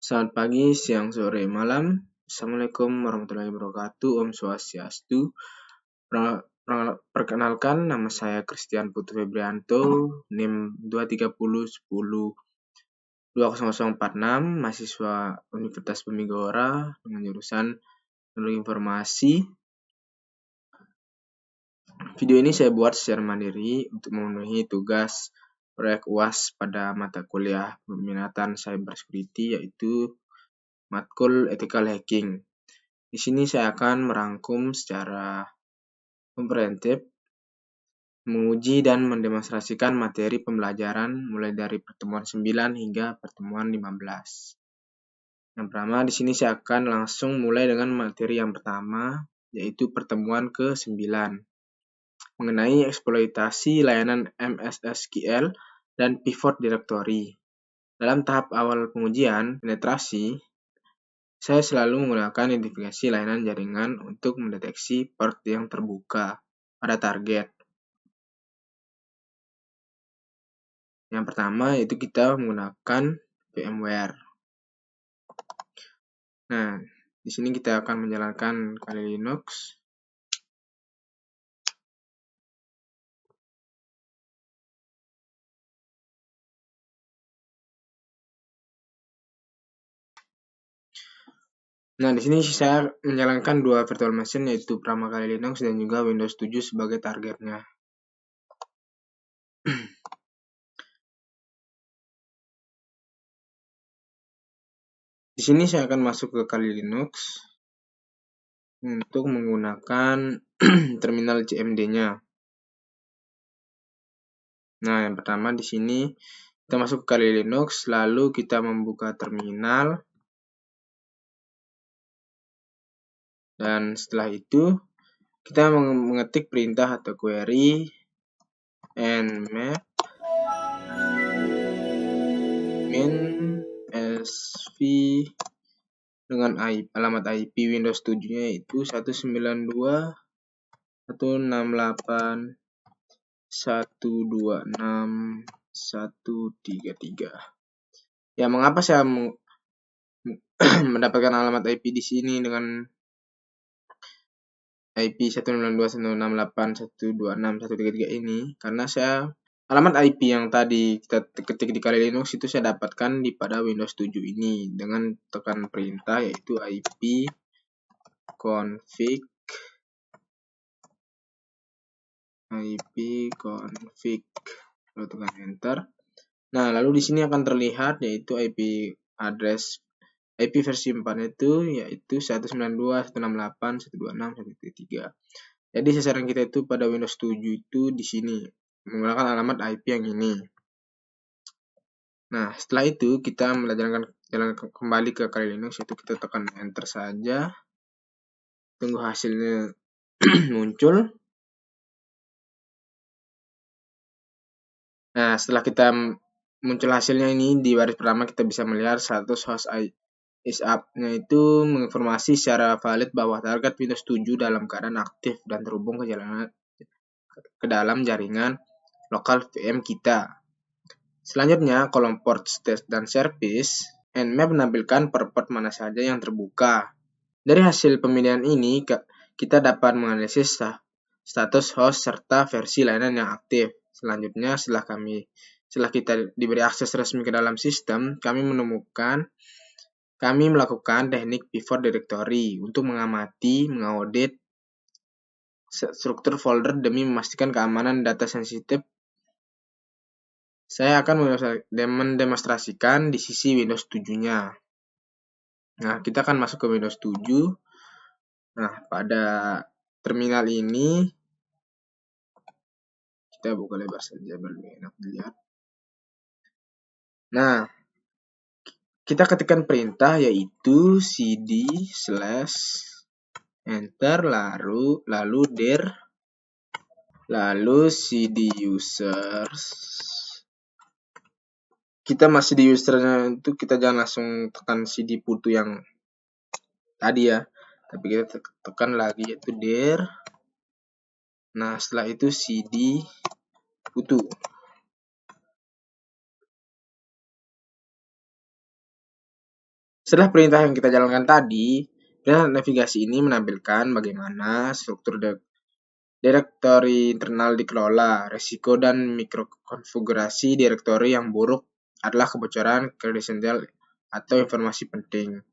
Selamat pagi, siang, sore, malam. Assalamualaikum warahmatullahi wabarakatuh. Om Swastiastu. Perkenalkan, nama saya Christian Putu Febrianto, NIM 230102046, mahasiswa Universitas Bumigora dengan jurusan Teknologi Informasi. Video ini saya buat secara mandiri untuk memenuhi tugas proyek UAS pada mata kuliah peminatan cybersecurity, yaitu matkul ethical hacking. Di sini saya akan merangkum secara komprehensif, menguji dan mendemonstrasikan materi pembelajaran mulai dari pertemuan 9 hingga pertemuan 15. Yang pertama, di sini saya akan langsung mulai dengan materi yang pertama, yaitu pertemuan ke-9, mengenai eksploitasi layanan MS SQL dan pivot directory. Dalam tahap awal pengujian penetrasi, saya selalu menggunakan identifikasi layanan jaringan untuk mendeteksi port yang terbuka pada target. Yang pertama yaitu kita menggunakan VMware. Nah, di sini kita akan menjalankan Kali Linux. Nah, di sini saya menjalankan dua virtual machine, yaitu Prama Kali Linux dan juga Windows 7 sebagai targetnya. Di sini saya akan masuk ke Kali Linux untuk menggunakan terminal CMD-nya. Nah, yang pertama di sini kita masuk ke Kali Linux, lalu kita membuka terminal. Dan setelah itu kita mengetik perintah atau query nmap min sv dengan alamat IP Windows 7-nya yaitu 192.168.126.133. Ya, mengapa saya mendapatkan alamat IP di sini dengan IP 192.168.126.133 ini? Karena saya alamat IP yang tadi kita ketik di Kali Linux itu saya dapatkan di pada Windows 7 ini dengan tekan perintah yaitu IP config lalu tekan enter. Nah, lalu di sini akan terlihat yaitu IP address IP versi 4 itu yaitu 192.168.126.133. Jadi sasaran kita itu pada Windows 7 itu di sini menggunakan alamat IP yang ini. Nah, setelah itu kita jalan kembali ke Kali Linux, yaitu kita tekan enter saja. Tunggu hasilnya muncul. Nah, setelah kita muncul hasilnya ini di baris pertama kita bisa melihat status host is up-nya itu menginformasi secara valid bahwa target Windows 7 dalam keadaan aktif dan terhubung ke dalam jaringan lokal VM kita. Selanjutnya, kolom port state dan service, nmap menampilkan per port mana saja yang terbuka. Dari hasil pemilihan ini, kita dapat menganalisis status host serta versi layanan yang aktif. Selanjutnya, setelah kita diberi akses resmi ke dalam sistem, kami melakukan teknik pivot directory untuk mengaudit struktur folder demi memastikan keamanan data sensitif. Saya akan mendemonstrasikan di sisi Windows 7-nya. Nah, kita akan masuk ke Windows 7. Nah, pada terminal ini kita buka lebar saja biar lebih enak dilihat. Nah, kita ketikkan perintah yaitu cd/enter lalu dir lalu cd users. Kita masih di usernya itu kita jangan langsung tekan cd putu yang tadi ya, tapi kita tekan lagi yaitu dir. Nah, setelah itu cd putu. Setelah perintah yang kita jalankan tadi, perintah navigasi ini menampilkan bagaimana struktur direktori internal dikelola. Risiko dan mikrokonfigurasi direktori yang buruk adalah kebocoran kredensial atau informasi penting.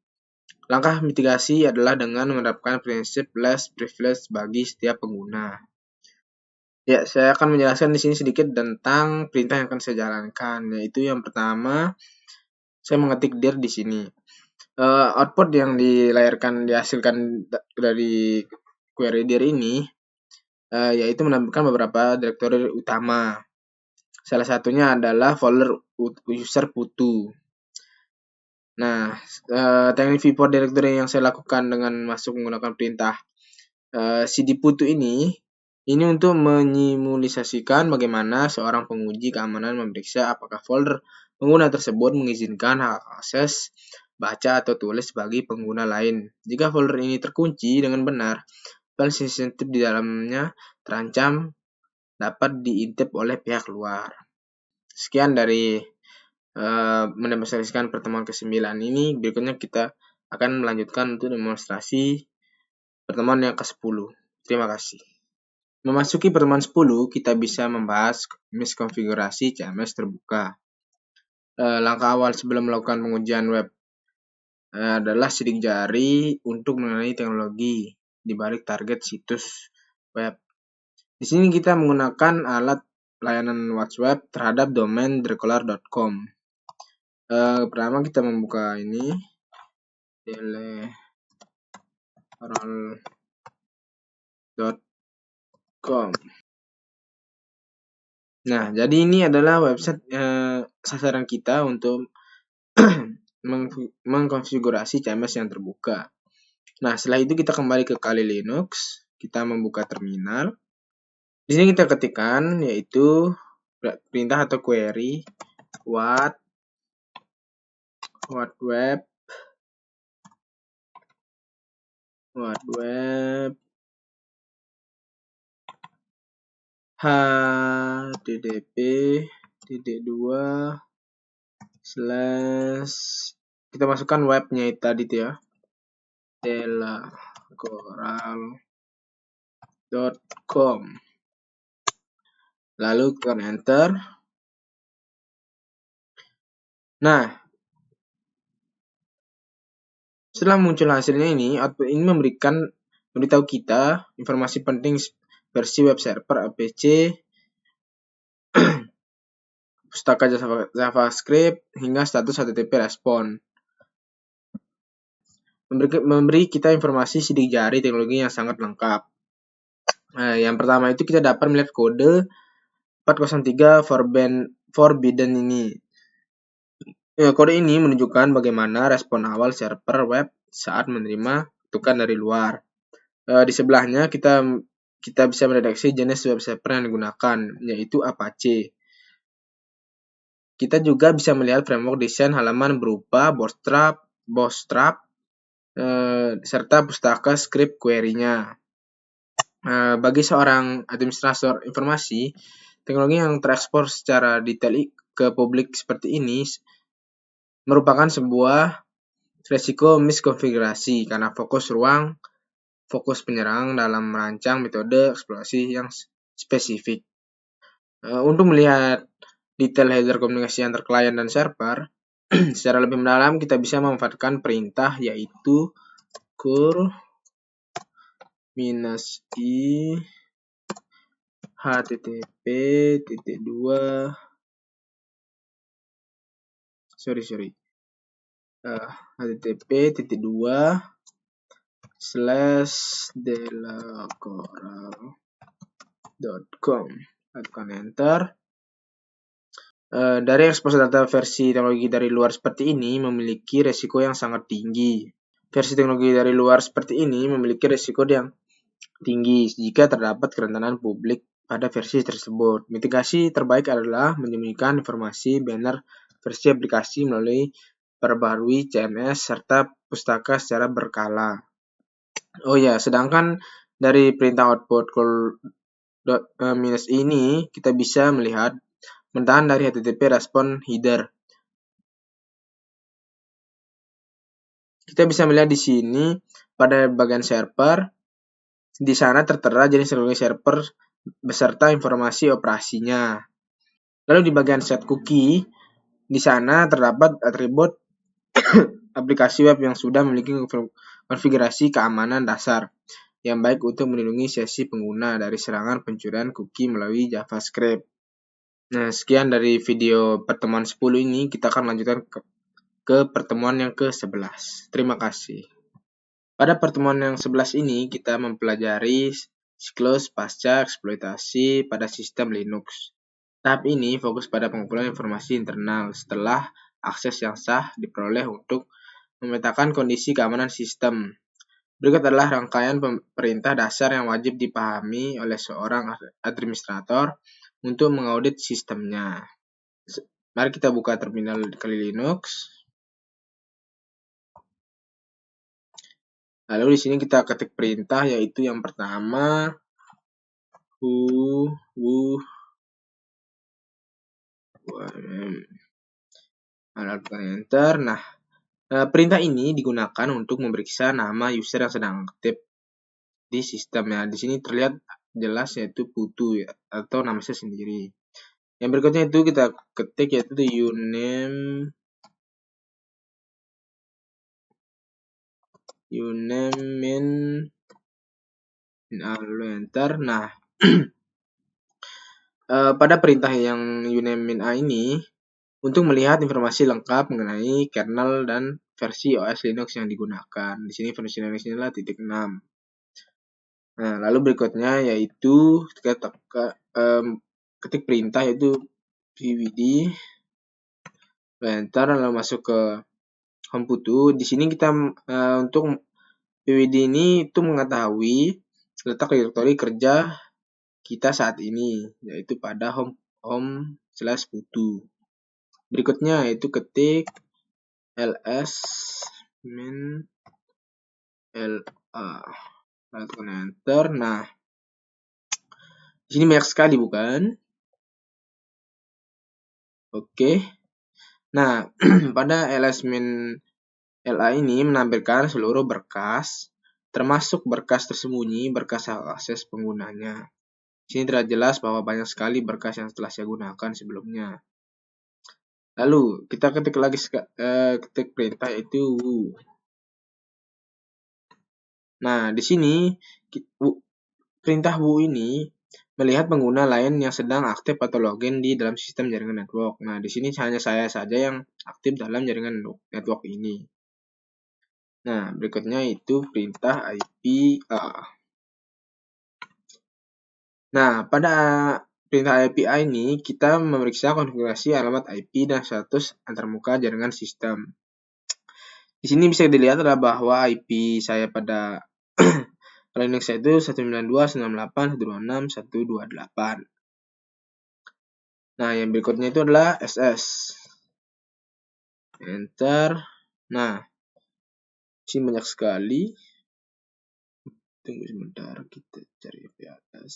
Langkah mitigasi adalah dengan menerapkan prinsip less privilege bagi setiap pengguna. Ya, saya akan menjelaskan di sini sedikit tentang perintah yang akan saya jalankan, yaitu yang pertama, saya mengetik dir di sini. Output yang dihasilkan dari query dir ini, yaitu menampilkan beberapa direktori utama. Salah satunya adalah folder user putu. Nah, teknik viewport directory yang saya lakukan dengan masuk menggunakan perintah cd putu ini untuk menyimulisasikan bagaimana seorang penguji keamanan memeriksa apakah folder pengguna tersebut mengizinkan hak akses, baca atau tulis bagi pengguna lain. Jika folder ini terkunci dengan benar, file sensitif di dalamnya terancam dapat diintip oleh pihak luar. Sekian dari mendemonstrasikan pertemuan ke-9 ini. Berikutnya kita akan melanjutkan untuk demonstrasi pertemuan yang ke-10. Terima kasih. Memasuki pertemuan 10, kita bisa membahas miskonfigurasi CMS terbuka. Langkah awal sebelum melakukan pengujian web adalah sidik jari untuk mengenai teknologi di balik target situs web. Di sini kita menggunakan alat layanan WhatsApp terhadap domain dracula.com. Pertama kita membuka ini teleoral.com. Nah, jadi ini adalah website sasaran kita untuk mengkonfigurasi CMS yang terbuka. Nah, setelah itu kita kembali ke Kali Linux, kita membuka terminal. Di sini kita ketikkan yaitu perintah atau query what web http:// kita masukkan webnya tadi ya, telecoral.com, lalu tekan enter. Nah, setelah muncul hasilnya ini, output ini memberitahu kita informasi penting versi web server APC, pustaka JavaScript, hingga status HTTP respon. Memberi kita informasi sidik jari teknologi yang sangat lengkap. Yang pertama itu kita dapat melihat kode 403 forbidden ini. Kode ini menunjukkan bagaimana respon awal server web saat menerima ketukan dari luar. Di sebelahnya kita bisa mendeteksi jenis web server yang digunakan, yaitu Apache. Kita juga bisa melihat framework desain halaman berupa Bootstrap, serta pustaka script query-nya. Bagi seorang administrator informasi, teknologi yang terekspor secara detail ke publik seperti ini merupakan sebuah resiko miskonfigurasi karena fokus penyerang dalam merancang metode eksplorasi yang spesifik. Untuk melihat detail header komunikasi antar klien dan server secara lebih mendalam, kita bisa memanfaatkan perintah yaitu -i http://delacoral.com, tekan enter. Dari ekspos data versi teknologi dari luar seperti ini memiliki resiko yang sangat tinggi. Versi teknologi dari luar seperti ini memiliki resiko yang tinggi jika terdapat kerentanan publik pada versi tersebut. Mitigasi terbaik adalah menyembunyikan informasi banner versi aplikasi melalui perbarui CMS serta pustaka secara berkala. Sedangkan dari perintah output -ini kita bisa melihat mentahan dari HTTP respon header. Kita bisa melihat di sini pada bagian server, di sana tertera jenis teknologi server beserta informasi operasinya. Lalu di bagian set cookie, di sana terdapat atribut aplikasi web yang sudah memiliki konfigurasi keamanan dasar yang baik untuk melindungi sesi pengguna dari serangan pencurian cookie melalui JavaScript. Nah, sekian dari video pertemuan 10 ini. Kita akan lanjutkan ke pertemuan yang ke-11. Terima kasih. Pada pertemuan yang 11 ini, kita mempelajari siklus pasca eksploitasi pada sistem Linux. Tahap ini fokus pada pengumpulan informasi internal setelah akses yang sah diperoleh untuk memetakan kondisi keamanan sistem. Berikut adalah rangkaian perintah dasar yang wajib dipahami oleh seorang administrator untuk mengaudit sistemnya. Mari kita buka terminal Kali Linux. Lalu di sini kita ketik perintah, yaitu yang pertama lalu tekan enter. Nah, perintah ini digunakan untuk memeriksa nama user yang sedang aktif di sistem. Ya, di sini terlihat jelas yaitu Putu ya, atau nama saya sendiri. Yang berikutnya itu kita ketik yaitu uname min lalu enter. Nah, pada perintah yang uname min a ini untuk melihat informasi lengkap mengenai kernel dan versi OS Linux yang digunakan. Di sini versi Linux ini adalah .6. Nah, lalu berikutnya yaitu kita ketik perintah yaitu pwd enter, lalu masuk ke home Putu. Di sini kita untuk pwd ini itu mengetahui letak direktori kerja kita saat ini, yaitu pada home/putu. Berikutnya yaitu ketik ls min la, lalu tekan enter. Nah, di sini banyak sekali bukan? Oke. Nah, pada ls min la ini menampilkan seluruh berkas, termasuk berkas tersembunyi, berkas akses penggunanya. Di sini terlihat jelas bahwa banyak sekali berkas yang telah saya gunakan sebelumnya. Lalu kita ketik lagi ketik perintah itu. Nah, di sini perintah wu ini melihat pengguna lain yang sedang aktif atau login di dalam sistem jaringan network. Nah, di sini hanya saya saja yang aktif dalam jaringan network ini. Nah, berikutnya itu perintah IPA. Nah, pada perintah IPA ini kita memeriksa konfigurasi alamat IP dan status antarmuka jaringan sistem. Di sini bisa dilihat adalah bahwa IP saya pada Linux itu 192.168.126.128. Nah, yang berikutnya itu adalah SS. Enter. Nah, di sini banyak sekali. Tunggu sebentar, kita cari di atas.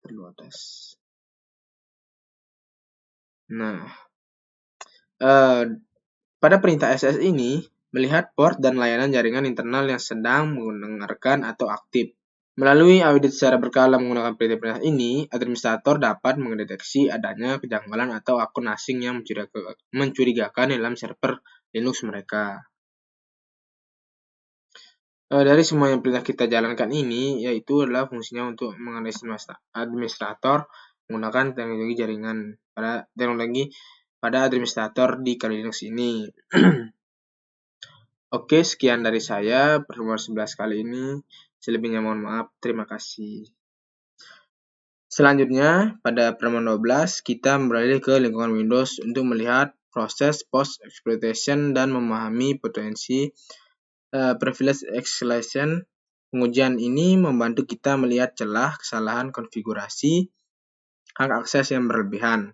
Perlu atas. Nah, pada perintah SS ini melihat port dan layanan jaringan internal yang sedang mendengarkan atau aktif. Melalui audit secara berkala menggunakan perintah-perintah ini, administrator dapat mendeteksi adanya kejanggalan atau akun asing yang mencurigakan dalam server Linux mereka. Dari semua yang pernah kita jalankan ini, yaitu adalah fungsinya untuk menganalisis administrator menggunakan teknologi jaringan pada administrator di Kali Linux ini. Oke, sekian dari saya pertemuan 11 kali ini. Selebihnya mohon maaf. Terima kasih. Selanjutnya, pada pertemuan 12, kita beralih ke lingkungan Windows untuk melihat proses post-exploitation dan memahami potensi privilege escalation. Pengujian ini membantu kita melihat celah kesalahan konfigurasi hak akses yang berlebihan.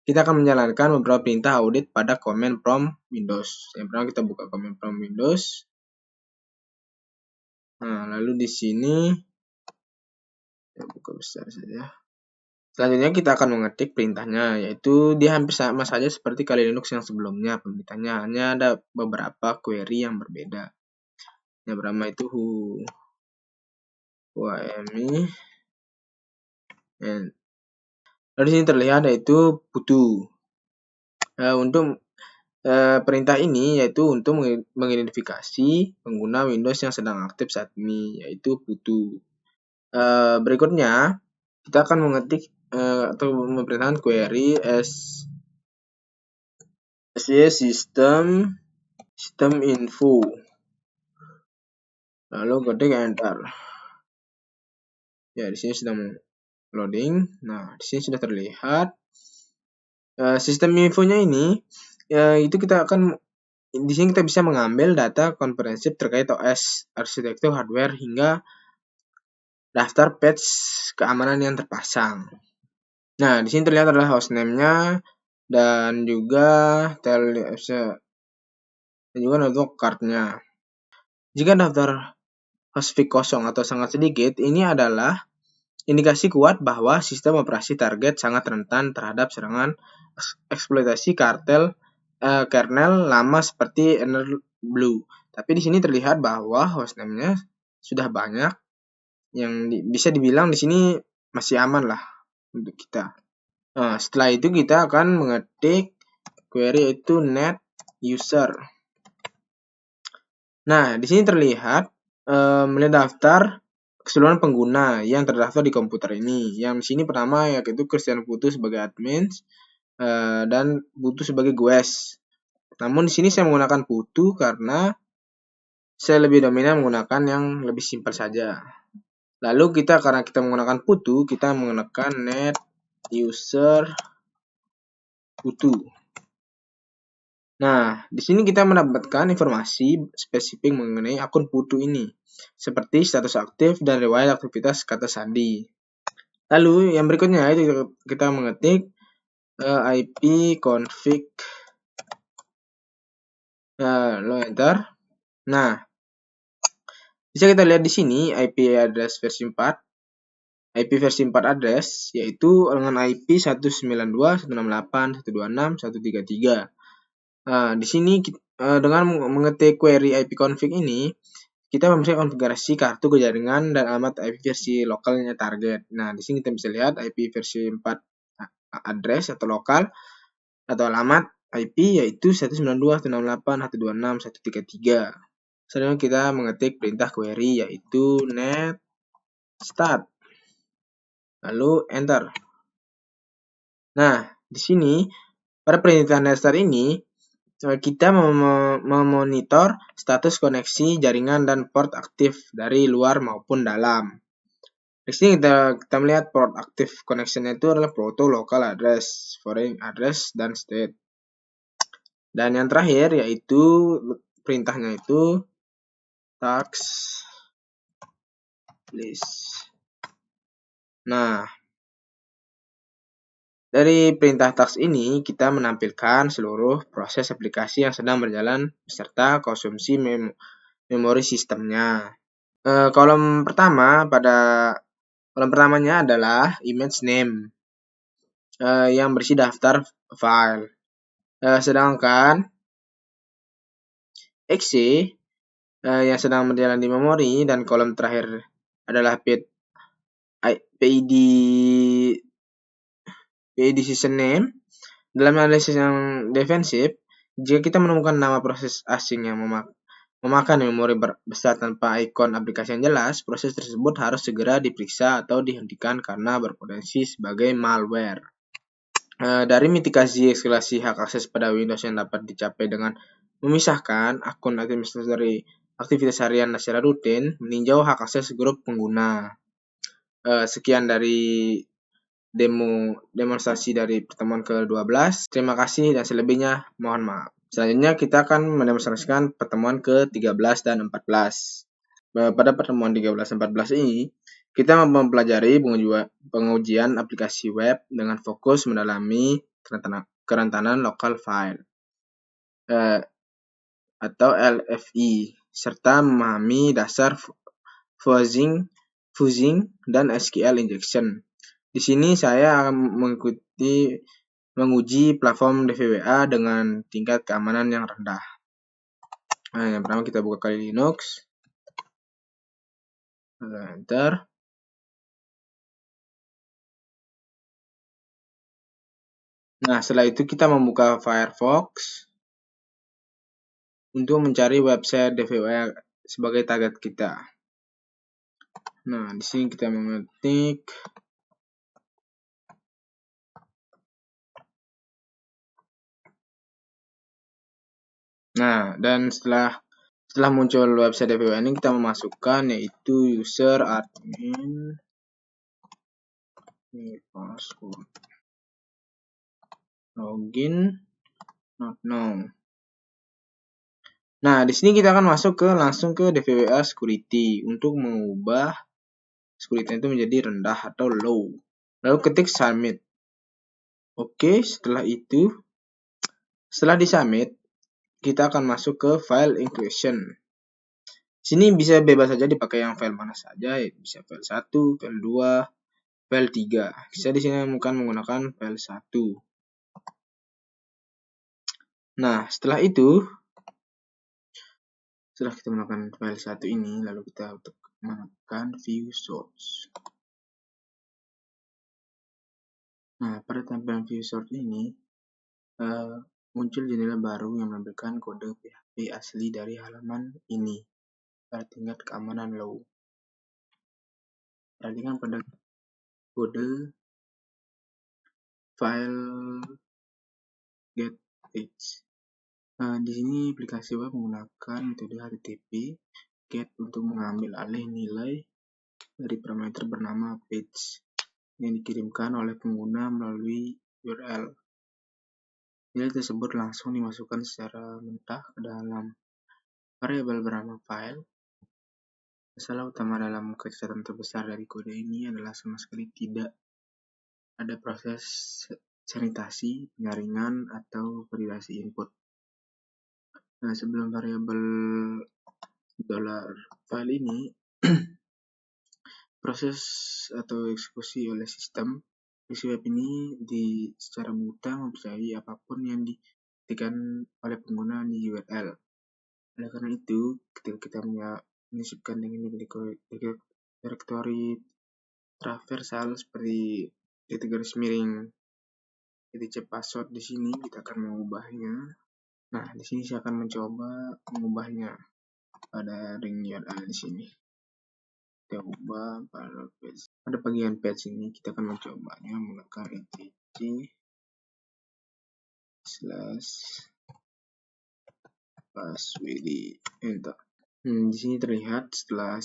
Kita akan menjalankan beberapa perintah audit pada command prompt Windows. Yang pertama kita buka command prompt Windows. Nah, lalu di sini kita buka besar saja. Selanjutnya kita akan mengetik perintahnya, yaitu dia hampir sama saja seperti Kali Linux yang sebelumnya. Perintahnya hanya ada beberapa query yang berbeda. Yang pertama itu wmi and lalu di sini terlihat yaitu putu. Untuk perintah ini yaitu untuk mengidentifikasi pengguna Windows yang sedang aktif saat ini, yaitu putu. Berikutnya kita akan mengetik atau memerintahkan query system info, lalu ketik enter. Ya, di sini sedang loading. Nah, di sini sudah terlihat sistem infonya ini. Itu kita akan di sini kita bisa mengambil data komprehensif terkait OS, arsitektur hardware hingga daftar patch keamanan yang terpasang. Nah, di sini terlihat adalah hostname-nya dan juga network card-nya. Jika daftar hostfix kosong atau sangat sedikit, ini adalah indikasi kuat bahwa sistem operasi target sangat rentan terhadap serangan eksploitasi kernel lama seperti Blue. Tapi di sini terlihat bahwa hostname-nya sudah banyak, yang bisa dibilang di sini masih aman lah untuk kita. Nah, setelah itu kita akan mengetik query yaitu net user. Nah, di sini terlihat melihat daftar keseluruhan pengguna yang terdaftar di komputer ini. Yang di sini pertama yaitu Christian Putu sebagai admin dan Putu sebagai guest. Namun di sini saya menggunakan Putu karena saya lebih dominan menggunakan yang lebih simpel saja. Lalu karena kita menggunakan Putu, kita menggunakan net user Putu. Nah, di sini kita mendapatkan informasi spesifik mengenai akun Putu ini, seperti status aktif dan riwayat aktivitas kata sandi. Lalu yang berikutnya itu kita mengetik IP config, lalu enter. Nah, bisa kita lihat di sini IP address versi 4. IP versi 4 address yaitu dengan IP 192.168.126.133. Nah, di sini dengan mengetik query IP config ini, kita memberikan konfigurasi kartu ke jaringan dan alamat IP versi lokalnya target. Nah, di sini kita bisa lihat IP versi 4 address atau lokal atau alamat IP yaitu 192.168.126.133. Selanjutnya kita mengetik perintah query yaitu net start. Lalu enter. Nah, di sini pada perintah net start ini kita memonitor status koneksi jaringan dan port aktif dari luar maupun dalam. Di sini kita melihat port aktif connection itu adalah proto, local address, foreign address, dan state. Dan yang terakhir yaitu perintahnya itu tax list. Nah, dari perintah tax ini kita menampilkan seluruh proses aplikasi yang sedang berjalan beserta konsumsi memori sistemnya. Kolom pertamanya adalah image name yang berisi daftar file. Sedangkan exe yang sedang berjalan di memori, dan kolom terakhir adalah PID decision name. Dalam analisis yang defensif, jika kita menemukan nama proses asing yang memakan memori besar tanpa ikon aplikasi yang jelas, proses tersebut harus segera diperiksa atau dihentikan karena berpotensi sebagai malware. Dari mitigasi eskalasi hak akses pada Windows yang dapat dicapai dengan memisahkan akun administrator dari aktivitas harian secara rutin, meninjau hak akses grup pengguna. Sekian dari demonstrasi dari pertemuan ke-12. Terima kasih dan selebihnya mohon maaf. Selanjutnya kita akan mendemonstrasikan pertemuan ke-13 dan 14. Pada pertemuan 13 dan 14 ini, kita mempelajari pengujian aplikasi web dengan fokus mendalami kerentanan local file atau LFI, serta memahami dasar fuzzing dan SQL injection. Di sini saya akan menguji platform DVWA dengan tingkat keamanan yang rendah. Nah, yang pertama kita buka Kali Linux. Enter. Nah, setelah itu kita membuka Firefox untuk mencari website DVWA sebagai target kita. Nah, di sini kita mengetik dan setelah muncul website DVWA ini kita memasukkan yaitu user admin password login not known. Nah, di sini kita akan masuk langsung ke DVWA security untuk mengubah security itu menjadi rendah atau low. Lalu ketik submit. Oke, setelah di submit, kita akan masuk ke file inclusion. Sini bisa bebas saja dipakai yang file mana saja, bisa file 1, file 2, file 3. Saya di sini akan menggunakan file 1. Nah, setelah kita menggunakan file 1 ini, lalu kita menekan view source. Nah, pada tampilan view source ini muncul jendela baru yang menampilkan kode PHP asli dari halaman ini pada tingkat keamanan low. Perhatikan pada kode file get page. Di sini aplikasi web menggunakan metode HTTP get untuk mengambil alih nilai dari parameter bernama page yang dikirimkan oleh pengguna melalui URL. Nilai tersebut langsung dimasukkan secara mentah ke dalam variabel bernama file. Masalah utama dalam kecacatan terbesar dari kode ini adalah sama sekali tidak ada proses sanitasi, penyaringan, atau validasi input. Nah, sebelum variabel $file ini proses atau eksekusi oleh sistem, isi web ini secara buta mempercayai apapun yang diketikkan oleh pengguna di URL. Oleh karena itu, ketika kita menyisipkan dengan direktori traversal seperti titik garis miring titik password di sini, kita akan mengubahnya. Nah, di sini saya akan mencoba mengubahnya pada ring URL di sini. Kita ubah pada bagian page ini, kita akan mencobanya menggunakan etc/passwd enter. Di sini terlihat setelah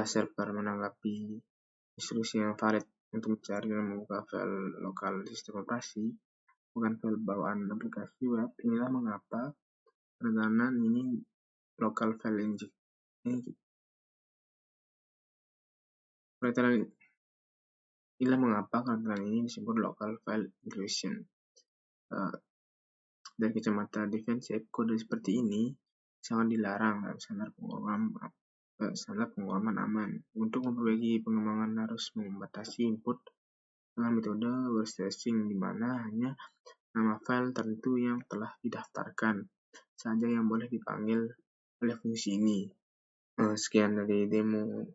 server menanggapi instruksi yang valid untuk mencari dan membuka file lokal di sistem operasi, bukan file bawaan aplikasi web. Inilah mengapa penekanan ini local file injection. Inilah mengapa penekanan ini disebut local file inclusion. Dari kacamata defensif, kode seperti ini sangat dilarang dalam standar pengumuman aman. Untuk memperbaiki pengembangan harus membatasi input dengan metode worst string, di mana hanya nama file tertentu yang telah didaftarkan saja yang boleh dipanggil oleh fungsi ini. Sekian dari demo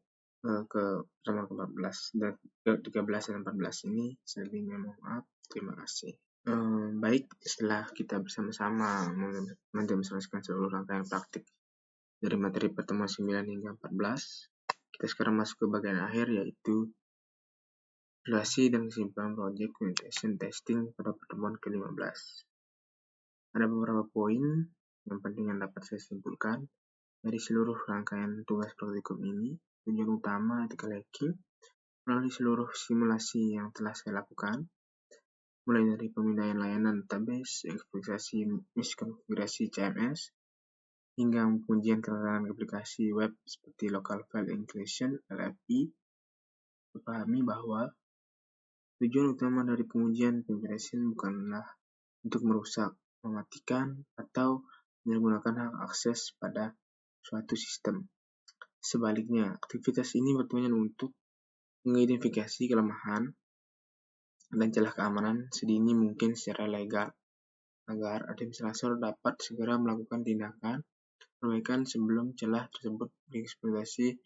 ke-13 dan ke-13 dan 14 ini. Selebihnya mohon maaf. Terima kasih. Baik, setelah kita bersama-sama mendemonstrasikan seluruh rangkaian praktik dari materi pertemuan 9 hingga 14, kita sekarang masuk ke bagian akhir, yaitu evaluasi dan kesimpulan project communication testing pada pertemuan ke-15. Ada beberapa poin yang penting yang dapat saya simpulkan dari seluruh rangkaian tugas praktikum ini. Tujuan utama ethical hacking melalui seluruh simulasi yang telah saya lakukan, mulai dari pemindaian layanan database, eksploitasi miskonfigurasi CMS, hingga pengujian kerentanan aplikasi web seperti local file inclusion (LFI). Dipahami bahwa tujuan utama dari pengujian configuration bukanlah untuk merusak, mematikan, atau menyalahgunakan hak akses pada suatu sistem. Sebaliknya, aktivitas ini bertujuan untuk mengidentifikasi kelemahan dan celah keamanan sedini mungkin secara legal, agar administrator dapat segera melakukan tindakan perbaikan sebelum celah tersebut dieksploitasi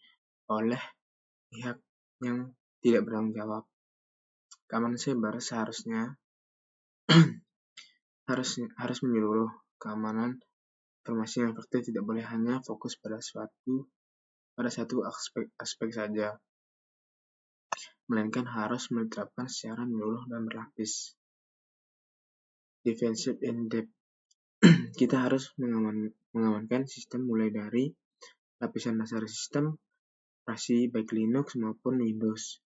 oleh pihak yang tidak bertanggung jawab. Keamanan cyber seharusnya harus menyeluruh. Keamanan informasi yang efektif tidak boleh hanya fokus pada satu aspek saja, melainkan harus diterapkan secara menyeluruh dan berlapis. Defensive in depth. Kita harus mengamankan sistem mulai dari lapisan dasar sistem operasi baik Linux maupun Windows.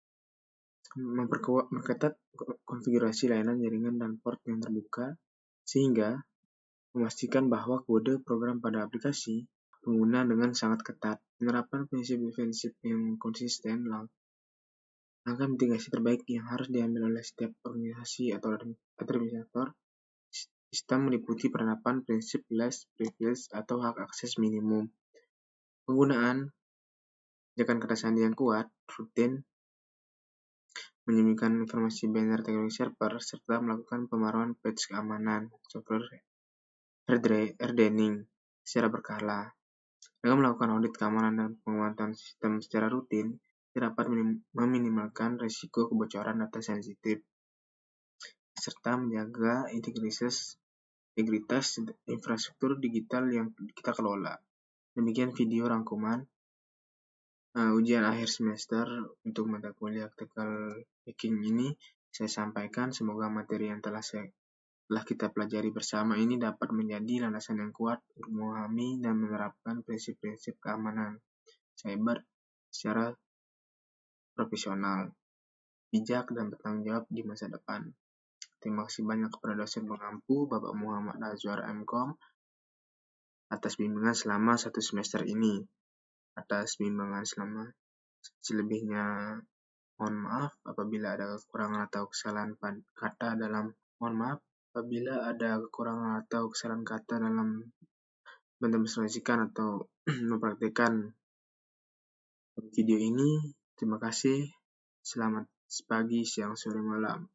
Memperketat konfigurasi layanan jaringan dan port yang terbuka, sehingga memastikan bahwa kode program pada aplikasi pengguna dengan sangat ketat. Penerapan prinsip defensif yang konsisten langkah mitigasi terbaik yang harus diambil oleh setiap organisasi atau administrator sistem meliputi penerapan prinsip less privilege atau hak akses minimum, penggunaan ajakan kata sandi yang kuat, rutin menyembunyikan informasi biner teknologi server, serta melakukan pembaruan patch keamanan software hardening secara berkala. Dengan melakukan audit keamanan dan penguatan sistem secara rutin, dapat meminimalkan risiko kebocoran data sensitif, serta menjaga integritas infrastruktur digital yang kita kelola. Demikian video rangkuman ujian akhir semester untuk mata kuliah ethical hacking ini saya sampaikan. Semoga materi yang telah kita pelajari bersama ini dapat menjadi landasan yang kuat untuk memahami dan menerapkan prinsip-prinsip keamanan cyber secara profesional, bijak, dan bertanggung jawab di masa depan. Terima kasih banyak kepada dosen pengampu Bapak Muhammad Azwar MKom atas bimbingan selama 1 semester ini. Selebihnya mohon maaf apabila ada kekurangan atau kesalahan kata dalam mendemonstrasikan atau mempraktikkan video ini. Terima kasih. Selamat pagi, siang, sore, malam.